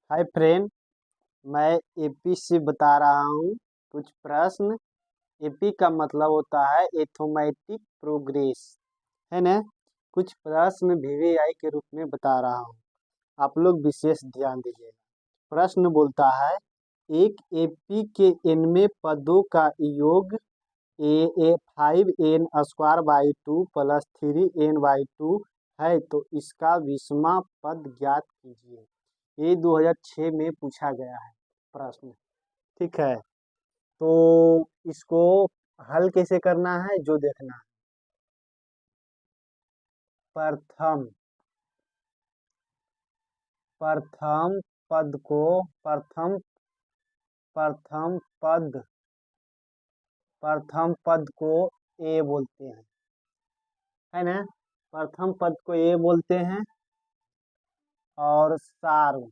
Hi friend, मैं AP से बता रहा हूँ कुछ प्रश्न। एपी का मतलब होता है एथोमेटिक प्रोग्रेस, है ना। कुछ प्रश्न वीवीआई के रूप में बता रहा हूँ, आप लोग विशेष ध्यान दीजिएगा। प्रश्न बोलता है, एक एपी के एनवें पदों का योग ए 5n² 2 + 3n/2 है, तो इसका 20वां पद ज्ञात कीजिए। ये 2006 में पूछा गया है प्रश्न। ठीक है, तो इसको हल कैसे करना है जो देखना है। प्रथम प्रथम पद को प्रथम प्रथम पद प्रथम पद को ए बोलते हैं, है ना। प्रथम पद को ए बोलते हैं। और सार्व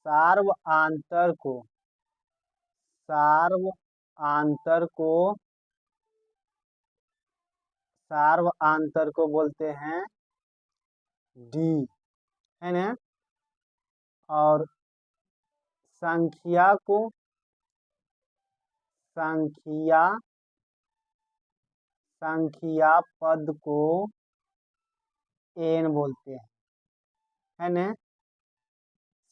सार्व आंतर को सार्व आंतर को बोलते हैं डी, है ना। और संख्या को संख्या संख्या पद को एन बोलते हैं, है ना।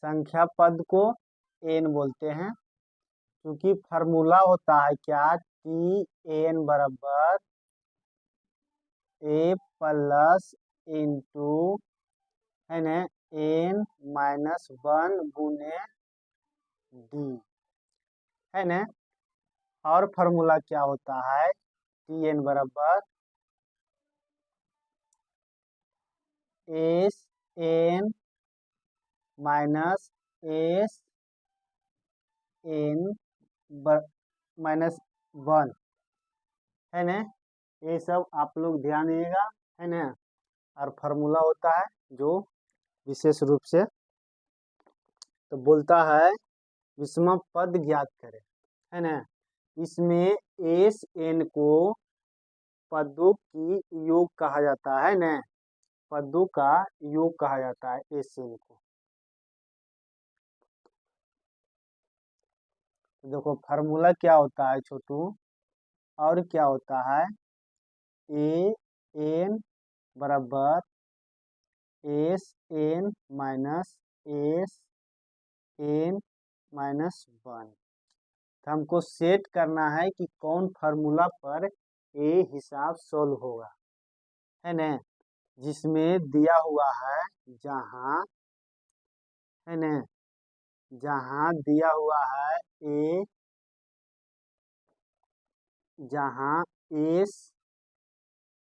संख्या पद को एन बोलते हैं, क्योंकि फार्मूला होता है क्या, टी एन बराबर ए प्लस इंटू, है ना, n-1 गुने डी, है ना। और फार्मूला क्या होता है, टी एन बराबर S N minus S N -1, है ना। ये सब आप लोग ध्यान दीजिएगा, है ना। और फार्मूला होता है जो विशेष रूप से तो बोलता है 20वां पद ज्ञात करें, है ना। इसमें एस एन को पदों की योग कहा जाता है ना, पदों का योग कहा जाता है एस एन को। तो देखो फार्मूला क्या होता है छोटू, और क्या होता है, ए एन बराबर S N minus S N -1। तो हमको सेट करना है कि कौन फार्मूला पर ए हिसाब सोल्व होगा, है ना। जिसमें दिया हुआ है, जहाँ, है ना, जहाँ दिया हुआ है ए, जहाँ एस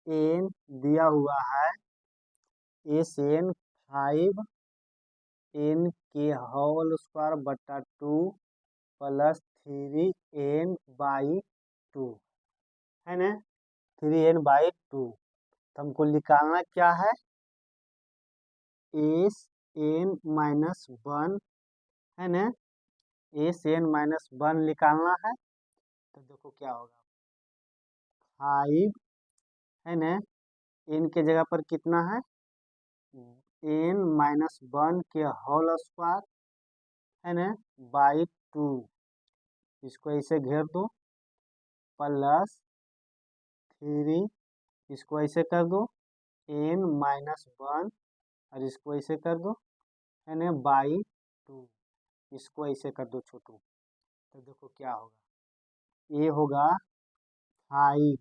एन दिया हुआ है एस एन 5n² 2 + 3n/2, है ना, 3n/2। तो हमको निकालना क्या है, एस एन -1, है ना। एस एन -1 निकालना है, तो देखो क्या होगा, 5, है ना, एन के जगह पर कितना है, n-1 के होल स्क्वायर, है ना, /2। इसको ऐसे घेर दो, +3, इसको ऐसे कर दो n-1, और इसको ऐसे कर दो, है ना, /2। इसको ऐसे कर दो छोटू, तो देखो क्या होगा, ये होगा 5,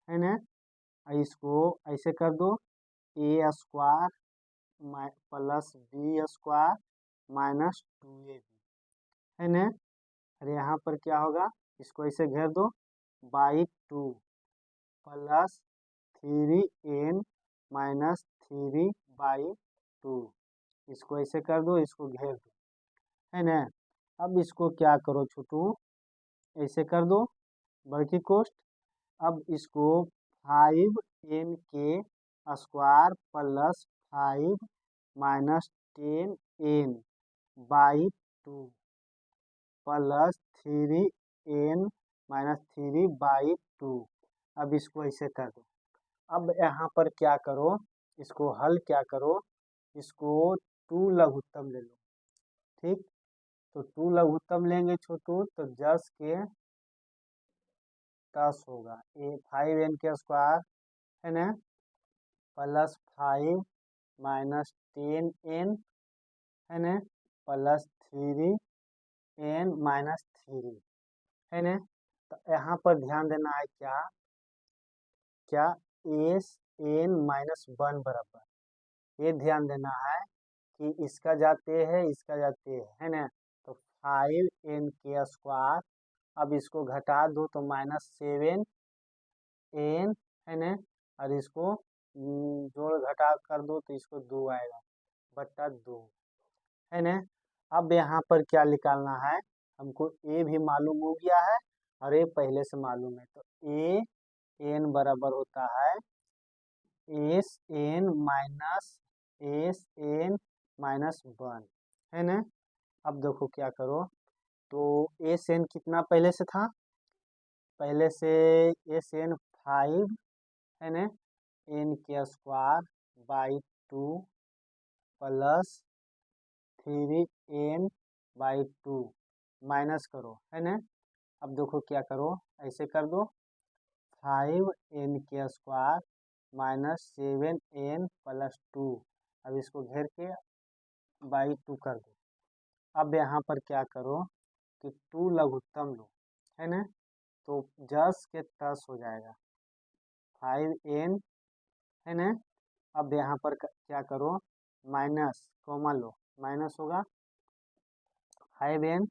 है ना। और इसको ऐसे कर दो, a² + b² -2ab, है ना। और यहाँ पर क्या होगा, इसको ऐसे घेर दो, /2 + 3n-3/2, इसको ऐसे कर दो, इसको घेर दो, है ना। अब इसको क्या करो छोटू, ऐसे कर दो बड़की कोष्ठ। अब इसको 5n के स्क्वायर + 5 -10n/2 + 3n-3/2। अब इसको ऐसे कर दो। अब यहाँ पर क्या करो, इसको हल क्या करो, इसको 2 लघुत्तम ले लो, ठीक। तो 2 लघुत्तम लेंगे छोटू तो 10 के 10 होगा। 5n के स्क्वायर है ना, प्लस 5 माइनस 10n है ना, प्लस 3n माइनस 3 है ना। तो यहाँ पर ध्यान देना है क्या क्या एस एन माइनस 1 बराबर, ये ध्यान देना है कि इसका जाते हैं इसका जाते है ना। तो 5n के स्क्वायर, अब इसको घटा दो तो माइनस 7n है ना, और इसको जोड़ घटा कर दो तो इसको 2 आएगा बट्टा 2 है ना। अब यहाँ पर क्या निकालना है, हमको ए भी मालूम हो गया है और ए पहले से मालूम है। तो ए एन बराबर होता है एस एन माइनस 1 है ना। अब देखो क्या करो, तो एस एन कितना पहले से था, पहले से एस एन 5 है ना, एन के square by 2 plus 3n by 2 minus करो है ना। अब देखो क्या करो, ऐसे कर दो 5n के स्क्वायर माइनस 7n प्लस 2, अब इसको घेर के बाई 2 कर दो। अब यहाँ पर क्या करो कि 2 लघुत्तम लो है ना, तो 10 के 10 हो जाएगा 5n है ना। अब यहाँ पर क्या करो, माइनस कॉमा लो, माइनस होगा 5n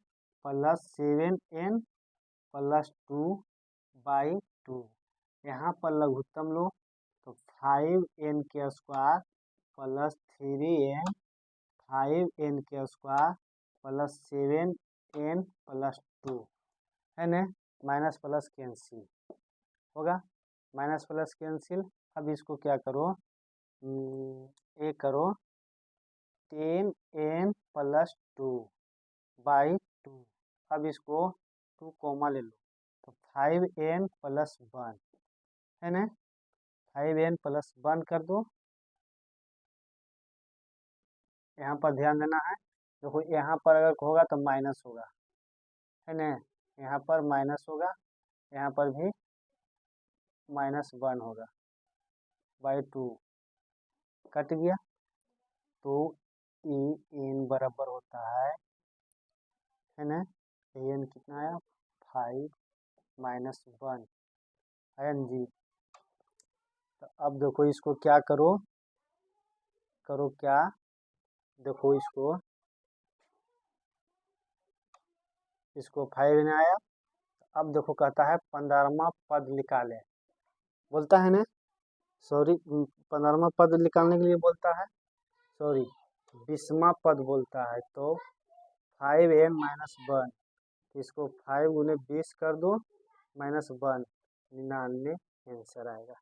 plus 7n plus 2 by 2, यहाँ पर लघुत्तम लो तो 5n के स्क्वायर प्लस 3n 5n के स्क्वायर प्लस 7n प्लस 2 है ना, माइनस प्लस कैंसिल होगा, माइनस प्लस कैंसिल। अब इसको क्या करो, ए करो 10n प्लस 2 बाई 2, अब इसको 2 कॉमा ले लो तो 5n प्लस 1 है ना, 5n प्लस 1 कर दो। यहाँ पर ध्यान देना है, देखो यहाँ पर अगर होगा तो माइनस होगा है ना, यहाँ पर माइनस होगा, यहाँ पर भी -1 होगा बाई 2 कट गया। तो ए एन बराबर होता है ना, एन कितना आया 5 -1 है ना जी। तो अब देखो इसको क्या करो, करो क्या, देखो इसको 5 ने आया। अब देखो कहता है 15वां पद निकाले, बोलता है ना, सॉरी 15वां पद निकालने के लिए बोलता है, सॉरी 20वां पद बोलता है। तो 5n माइनस 1, इसको 5 गुने 20 कर दो -1, 99 आंसर आएगा।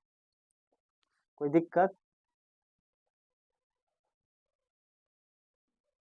कोई दिक्कत?